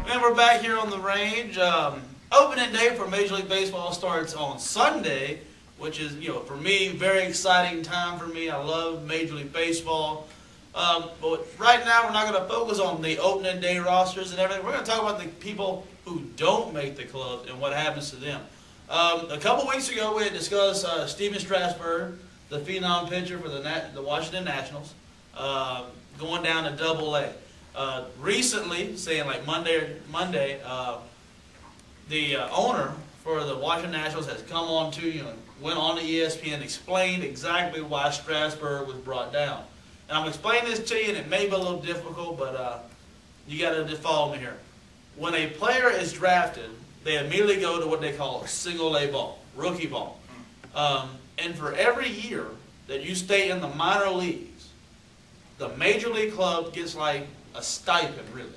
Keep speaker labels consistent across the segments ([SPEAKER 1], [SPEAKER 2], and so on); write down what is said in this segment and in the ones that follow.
[SPEAKER 1] And we're back here on the range. Opening day for Major League Baseball starts on Sunday, which is, for me, very exciting time for me. I love Major League Baseball. But right now, we're not going to focus on the opening day rosters and everything. We're going to talk about the people who don't make the clubs and what happens to them. A couple weeks ago, we had discussed Steven Strasburg, the phenom pitcher for the Washington Nationals, going down to Double-A. Recently, saying like Monday, the owner for the Washington Nationals has come on to, went on to ESPN, explained exactly why Strasburg was brought down. And I'm explaining this to you, and it may be a little difficult, but you got to follow me here. When a player is drafted, they immediately go to what they call a single-A ball, rookie ball. And for every year that you stay in the minor leagues, the major league club gets like a stipend, really.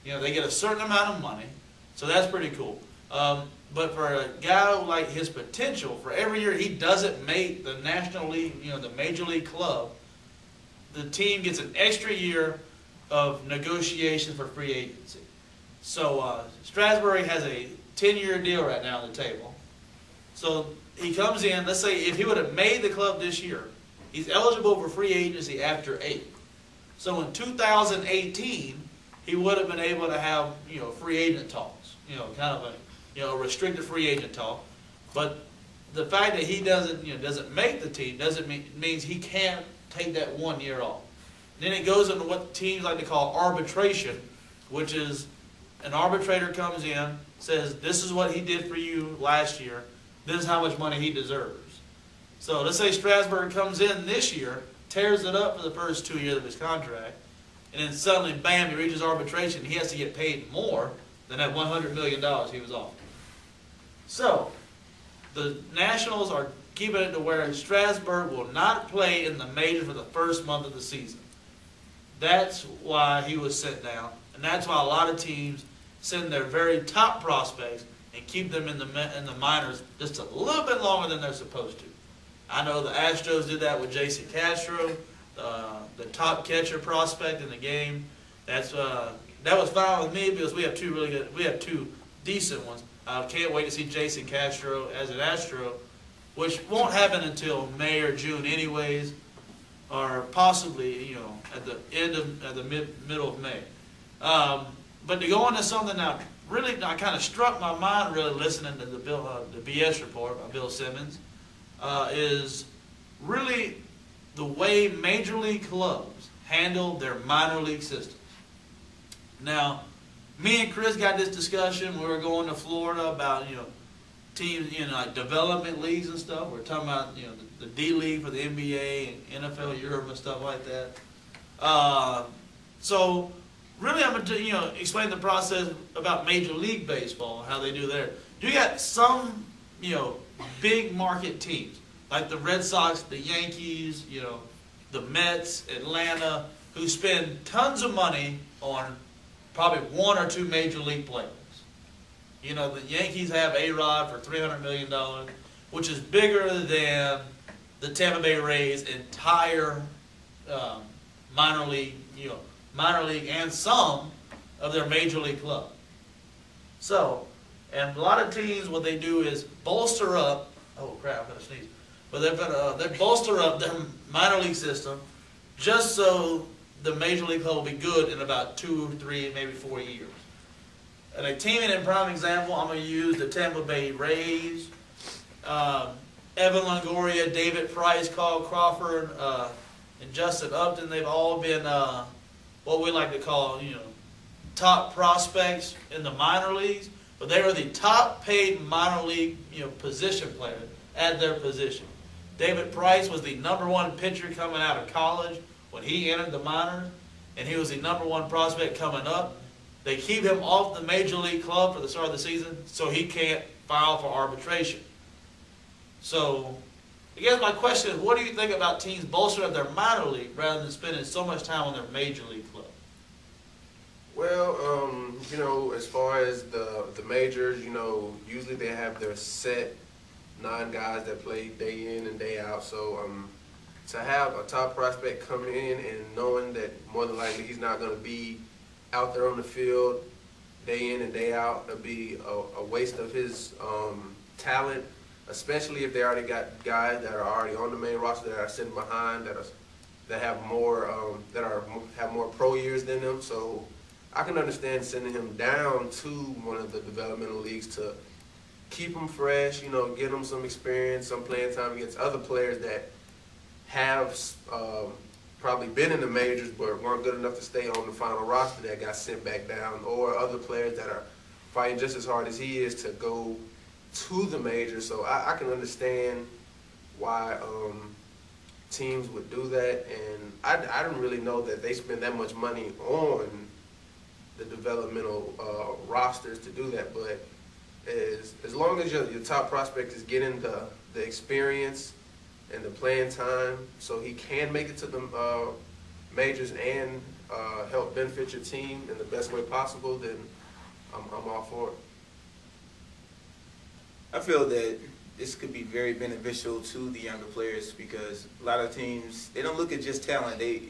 [SPEAKER 1] They get a certain amount of money, so that's pretty cool. But for a guy like his potential, for every year he doesn't make the National League, the Major League club, the team gets an extra year of negotiation for free agency. So Strasburg has a 10-year deal right now on the table. So he comes in, let's say if he would have made the club this year, he's eligible for free agency after 8. So in 2018, he would have been able to have, free agent talks, kind of a, restricted free agent talk. But the fact that he doesn't make the team means he can't take that 1 year off. Then it goes into what teams like to call arbitration, which is an arbitrator comes in, says, this is what he did for you last year, this is how much money he deserves. So let's say Strasburg comes in this year, tears it up for the first 2 years of his contract, and then suddenly, bam, he reaches arbitration. He has to get paid more than that $100 million he was offered. So the Nationals are keeping it to where Strasburg will not play in the major for the first month of the season. That's why he was sent down, and that's why a lot of teams send their very top prospects and keep them in the minors just a little bit longer than they're supposed to. I know the Astros did that with Jason Castro, the top catcher prospect in the game. That was fine with me because we have two decent ones. I can't wait to see Jason Castro as an Astro, which won't happen until May or June anyways, or possibly at the middle of May. But to go into something that really kind of struck my mind, really listening to the BS report by Bill Simmons, is really the way major league clubs handle their minor league systems. Now, me and Chris got this discussion. We were going to Florida about teams, like development leagues and stuff. We're talking about the D League for the NBA and NFL Europe and stuff like that. So really, I'm going to explain the process about Major League Baseball, how they do there. You got some big market teams like the Red Sox, the Yankees, the Mets, Atlanta, who spend tons of money on probably 1 or 2 major league players. The Yankees have A-Rod for $300 million, which is bigger than the Tampa Bay Rays' entire minor league and some of their major league club. So, and a lot of teams, what they do is bolster up. Oh crap! I'm gonna sneeze. But they bolster up their minor league system just so the major league club will be good in about 2, 3, maybe 4 years. And a team in a prime example, I'm going to use the Tampa Bay Rays, Evan Longoria, David Price, Carl Crawford, and Justin Upton. They've all been what we like to call, top prospects in the minor leagues, but they were the top paid minor league, position players at their position. David Price was the #1 pitcher coming out of college when he entered the minors, and he was the #1 prospect coming up. They keep him off the major league club for the start of the season so he can't file for arbitration. So, I guess my question is, what do you think about teams bolstering up their minor league rather than spending so much time on their major league club?
[SPEAKER 2] Well, as far as the majors, usually they have their set 9 guys that play day in and day out. So to have a top prospect coming in and knowing that more than likely he's not going to be out there on the field day in and day out. It'll be a waste of his talent, especially if they already got guys that are already on the main roster that are sitting behind, that have more have more pro years than them. So I can understand sending him down to one of the developmental leagues to keep him fresh, get him some experience, some playing time against other players that have probably been in the majors but weren't good enough to stay on the final roster that got sent back down, or other players that are fighting just as hard as he is to go to the majors. So I can understand why teams would do that, and I don't really know that they spend that much money on the developmental rosters to do that, but as long as your top prospect is getting the experience and the playing time so he can make it to the majors and help benefit your team in the best way possible, then I'm all for it.
[SPEAKER 3] I feel that this could be very beneficial to the younger players because a lot of teams, they don't look at just talent. They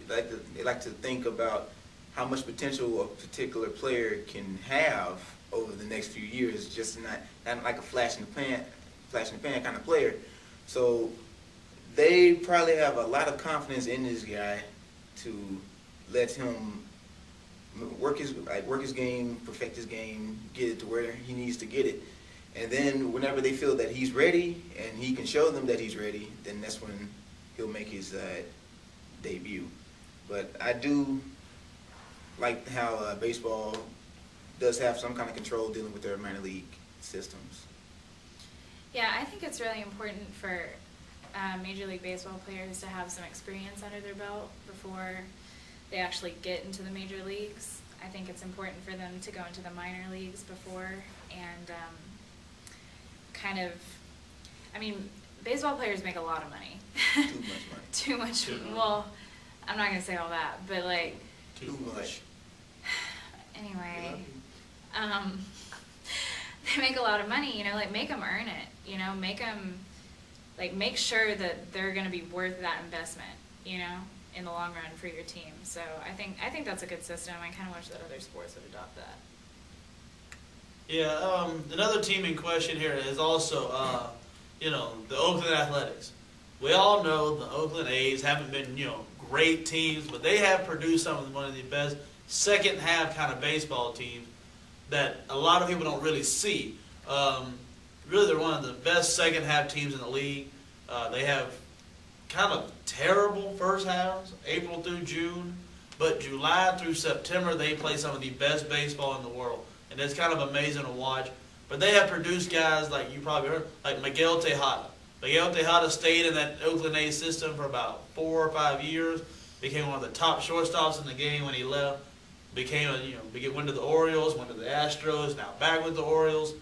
[SPEAKER 3] like to think about how much potential a particular player can have over the next few years, just not like a flash in the pan kind of player. So they probably have a lot of confidence in this guy to let him work his game, perfect his game, get it to where he needs to get it. And then whenever they feel that he's ready and he can show them that he's ready, then that's when he'll make his debut. But I do like how baseball does have some kind of control dealing with their minor league systems.
[SPEAKER 4] Yeah, I think it's really important for Major League Baseball players to have some experience under their belt before they actually get into the major leagues. I think it's important for them to go into the minor leagues before and baseball players make a lot of money.
[SPEAKER 3] Too much money.
[SPEAKER 4] Well, I'm not going to say all that, but like...
[SPEAKER 3] Too much.
[SPEAKER 4] Anyway, they make a lot of money, make them earn it, make sure that they're going to be worth that investment, in the long run for your team. So I think that's a good system. I kind of wish that other sports would adopt that.
[SPEAKER 1] Yeah, another team in question here is also, the Oakland Athletics. We all know the Oakland A's haven't been, great teams, but they have produced one of the best second half kind of baseball teams that a lot of people don't really see. Really, they're one of the best second half teams in the league. They have kind of terrible first halves, April through June, but July through September, they play some of the best baseball in the world. And it's kind of amazing to watch. But they have produced guys like you probably heard, like Miguel Tejada. Miguel Tejada stayed in that Oakland A's system for about 4 or 5 years, became one of the top shortstops in the game when he left, went to the Orioles, went to the Astros, now back with the Orioles.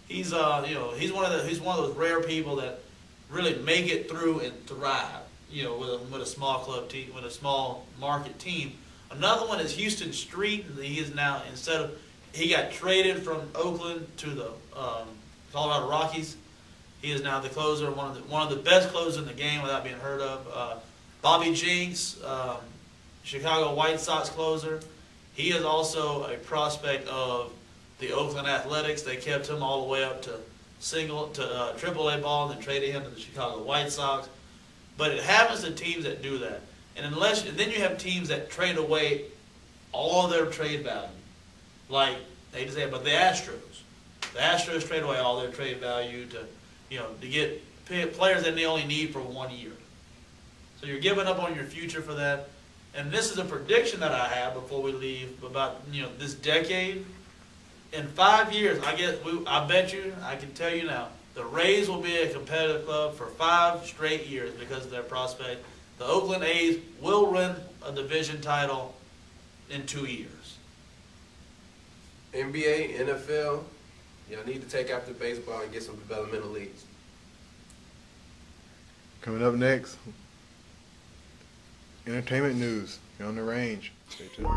[SPEAKER 1] He's he's one of those rare people that really make it through and thrive, with a small club team, with a small market team. Another one is Houston Street. He is now, he got traded from Oakland to the Colorado Rockies. He is now the closer, one of the best closers in the game without being heard of. Bobby Jenks, Chicago White Sox closer. He is also a prospect of the Oakland Athletics. They kept him all the way up to AAA ball and then traded him to the Chicago White Sox. But it happens to teams that do that. And then you have teams that trade away all of their trade value. Like, they just say, but the Astros trade away all their trade value to get players that they only need for 1 year. So you're giving up on your future for that. And this is a prediction that I have before we leave about this decade. In 5 years, I bet you, I can tell you now, the Rays will be a competitive club for 5 straight years because of their prospect. The Oakland A's will win a division title in 2 years.
[SPEAKER 2] NBA, NFL, y'all need to take after baseball and get some developmental leagues.
[SPEAKER 5] Coming up next, entertainment news. You're on the range. Stay tuned.